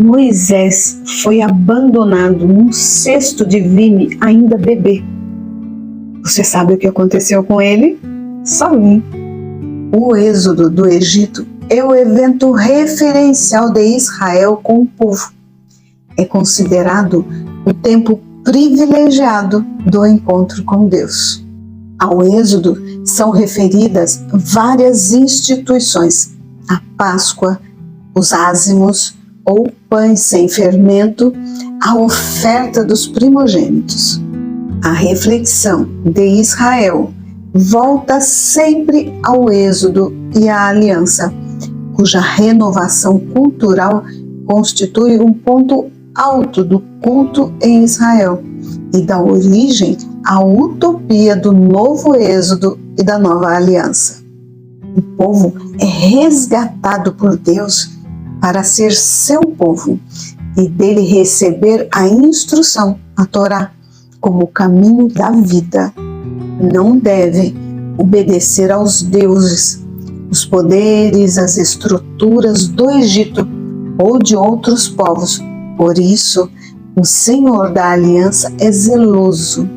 Moisés foi abandonado num cesto de vime ainda bebê. Você sabe o que aconteceu com ele? Sabe. O êxodo do Egito é o evento referencial de Israel com o povo. É considerado o tempo privilegiado do encontro com Deus. Ao êxodo são referidas várias instituições: a Páscoa, os ázimos ou pães sem fermento, a oferta dos primogênitos. A reflexão de Israel volta sempre ao êxodo e à aliança, cuja renovação cultural constitui um ponto alto do culto em Israel e dá origem à utopia do novo êxodo e da nova aliança. O povo é resgatado por Deus para ser seu povo e dele receber a instrução, a Torá, como o caminho da vida. Não deve obedecer aos deuses, os poderes, as estruturas do Egito ou de outros povos. Por isso, o Senhor da aliança é zeloso.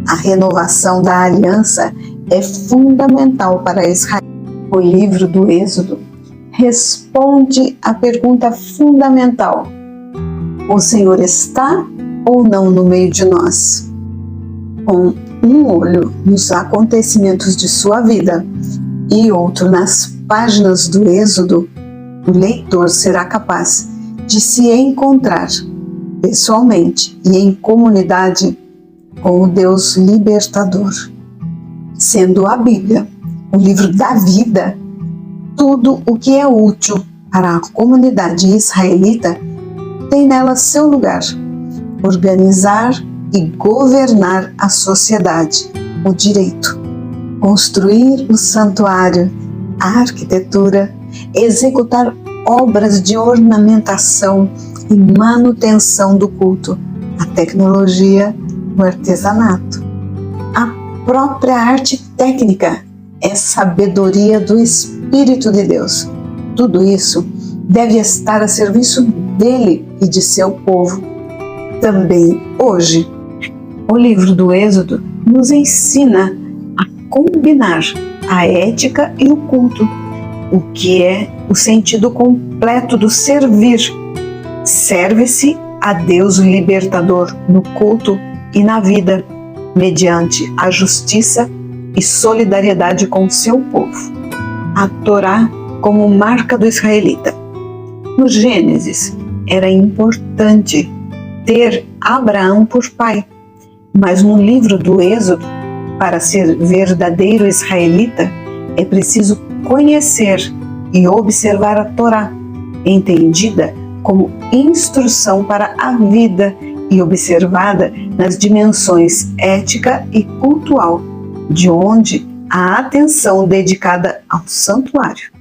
A renovação da aliança é fundamental para Israel. O livro do Êxodo responde à pergunta fundamental: o Senhor está ou não no meio de nós? Com um olho nos acontecimentos de sua vida e outro nas páginas do Êxodo, o leitor será capaz de se encontrar pessoalmente e em comunidade com o Deus libertador. Sendo a Bíblia o livro da vida, tudo o que é útil para a comunidade israelita tem nela seu lugar. Organizar e governar a sociedade, o direito, construir o santuário, a arquitetura, executar obras de ornamentação e manutenção do culto, a tecnologia, o artesanato. A própria arte técnica é sabedoria do Espírito de Deus. Tudo isso deve estar a serviço dele e de seu povo. Também hoje, o livro do Êxodo nos ensina a combinar a ética e o culto, o que é o sentido completo do servir. Serve-se a Deus libertador no culto e na vida, mediante a justiça e solidariedade com seu povo. A Torá como marca do israelita. No Gênesis, era importante ter Abraão por pai, mas no livro do Êxodo, para ser verdadeiro israelita, é preciso conhecer e observar a Torá, entendida como instrução para a vida e observada nas dimensões ética e cultural, de onde a atenção dedicada ao santuário.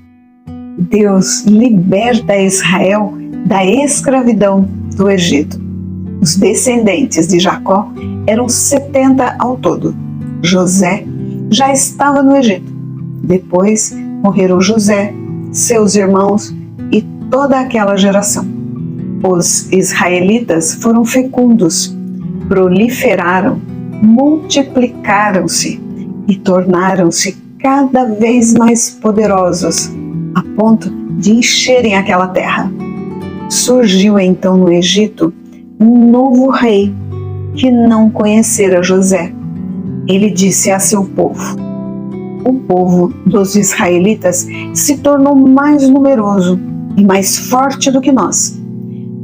Deus liberta Israel da escravidão do Egito. Os descendentes de Jacó eram 70 ao todo. José já estava no Egito. Depois morreram José, seus irmãos e toda aquela geração. Os israelitas foram fecundos, proliferaram, multiplicaram-se e tornaram-se cada vez mais poderosos, a ponto de encherem aquela terra. Surgiu então no Egito um novo rei que não conhecera José. Ele disse a seu povo: o povo dos israelitas se tornou mais numeroso e mais forte do que nós.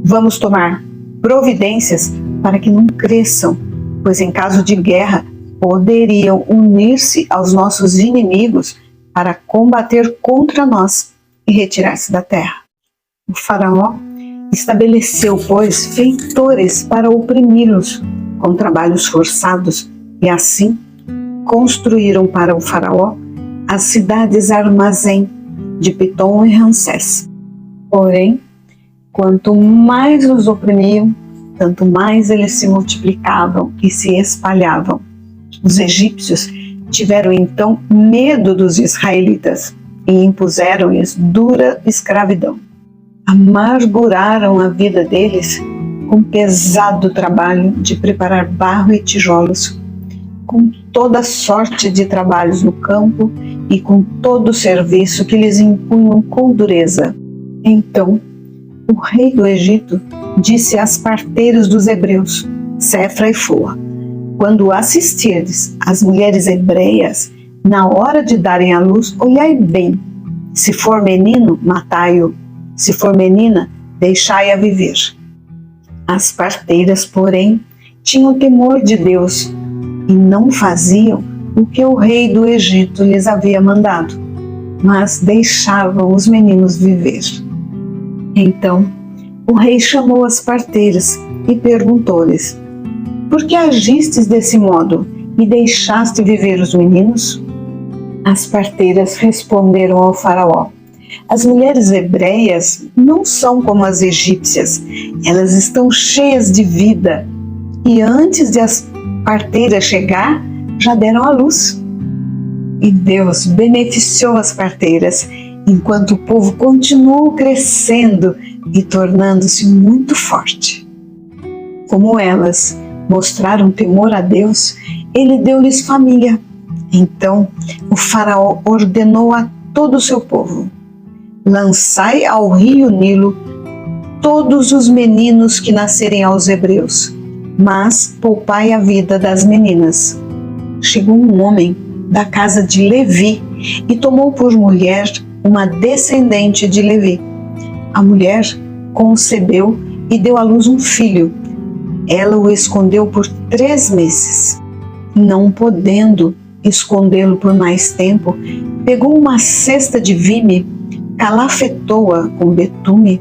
Vamos tomar providências para que não cresçam, pois em caso de guerra poderiam unir-se aos nossos inimigos para combater contra nós e retirar-se da terra. O faraó estabeleceu, pois, feitores para oprimi-los com trabalhos forçados e assim construíram para o faraó as cidades armazém de Pitom e Ramsés. Porém, quanto mais os oprimiam, tanto mais eles se multiplicavam e se espalhavam. Os egípcios tiveram então medo dos israelitas e impuseram-lhes dura escravidão. amarguraram a vida deles com pesado trabalho de preparar barro e tijolos, com toda sorte de trabalhos no campo e com todo o serviço que lhes impunham com dureza. Então, o rei do Egito disse às parteiras dos hebreus, Sefra e Fua: quando assistirdes às mulheres hebreias, na hora de darem à luz, olhai bem. Se for menino, matai-o. Se for menina, deixai-a viver. As parteiras, porém, tinham temor de Deus e não faziam o que o rei do Egito lhes havia mandado, mas deixavam os meninos viver. Então, o rei chamou as parteiras e perguntou-lhes: por que agistes desse modo e deixaste viver os meninos? As parteiras responderam ao faraó: as mulheres hebreias não são como as egípcias, elas estão cheias de vida e antes de as parteiras chegar, já deram à luz. E Deus beneficiou as parteiras, enquanto o povo continuou crescendo e tornando-se muito forte. Como elas mostraram temor a Deus, Ele deu-lhes família. Então o faraó ordenou a todo o seu povo: lançai ao rio Nilo todos os meninos que nascerem aos hebreus, mas poupai a vida das meninas. Chegou um homem da casa de Levi e tomou por mulher uma descendente de Levi. A mulher concebeu e deu à luz um filho. Ela o escondeu por 3 meses. Não podendo escondê-lo por mais tempo, pegou uma cesta de vime, calafetou-a com betume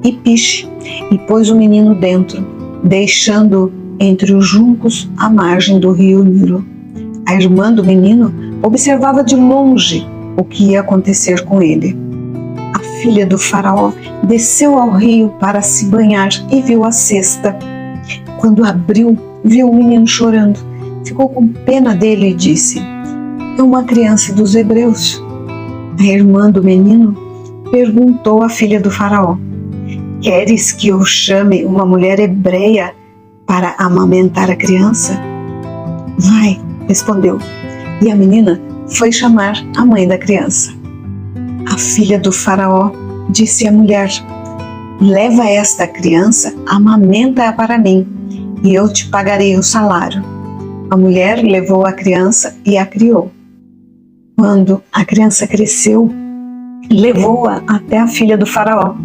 e piche e pôs o menino dentro, deixando-o entre os juncos à margem do rio Nilo. A irmã do menino observava de longe o que ia acontecer com ele. A filha do faraó desceu ao rio para se banhar e viu a cesta. Quando abriu, viu o menino chorando. Ficou com pena dele e disse: é uma criança dos hebreus. A irmã do menino perguntou à filha do faraó: queres que eu chame uma mulher hebreia para amamentar a criança? Vai, respondeu. E a menina foi chamar a mãe da criança. A filha do faraó disse à mulher: leva esta criança, amamenta-a para mim, e eu te pagarei o salário. A mulher levou a criança e a criou. Quando a criança cresceu, levou-a até a filha do faraó,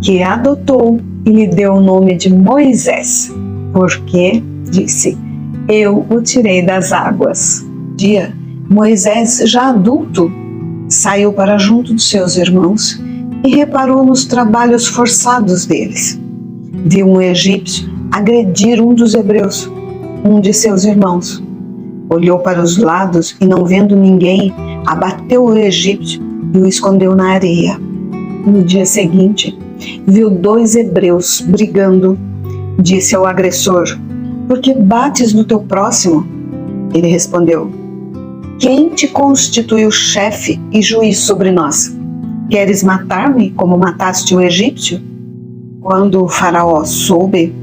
que a adotou e lhe deu o nome de Moisés, porque, disse, eu o tirei das águas. Dia, Moisés, já adulto, saiu para junto dos seus irmãos e reparou nos trabalhos forçados deles. Viu um egípcio agredir um dos hebreus, um de seus irmãos. Olhou para os lados e, não vendo ninguém, abateu o egípcio e o escondeu na areia. No dia seguinte, viu 2 hebreus brigando. Disse ao agressor: por que bates no teu próximo? Ele respondeu: quem te constituiu chefe e juiz sobre nós? Queres matar-me como mataste o egípcio? Quando o faraó soube,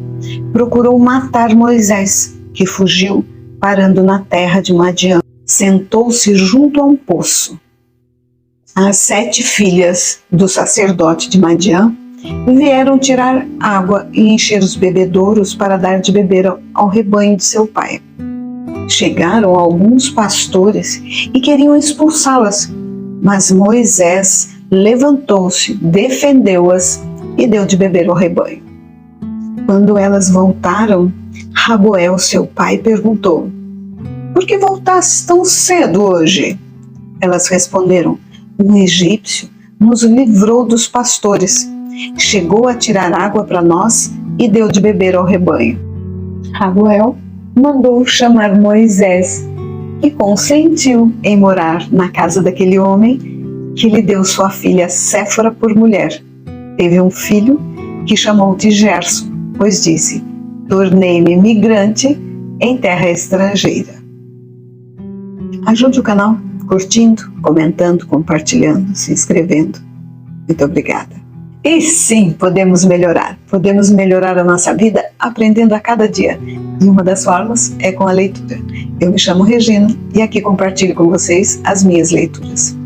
procurou matar Moisés, que fugiu, parando na terra de Madiã. Sentou-se junto a um poço. As 7 filhas do sacerdote de Madiã vieram tirar água e encher os bebedouros para dar de beber ao rebanho de seu pai. Chegaram alguns pastores e queriam expulsá-las, mas Moisés levantou-se, defendeu-as e deu de beber ao rebanho. Quando elas voltaram, Raguel, seu pai, perguntou: por que voltastes tão cedo hoje? Elas responderam: um egípcio nos livrou dos pastores, chegou a tirar água para nós e deu de beber ao rebanho. Raguel mandou chamar Moisés, que consentiu em morar na casa daquele homem, que lhe deu sua filha Séfora por mulher. Teve um filho que chamou de Gerson, pois disse: tornei-me migrante em terra estrangeira. Ajude o canal curtindo, comentando, compartilhando, se inscrevendo. Muito obrigada. E sim, podemos melhorar a nossa vida aprendendo a cada dia. E uma das formas é com a leitura. Eu me chamo Regina e aqui compartilho com vocês as minhas leituras.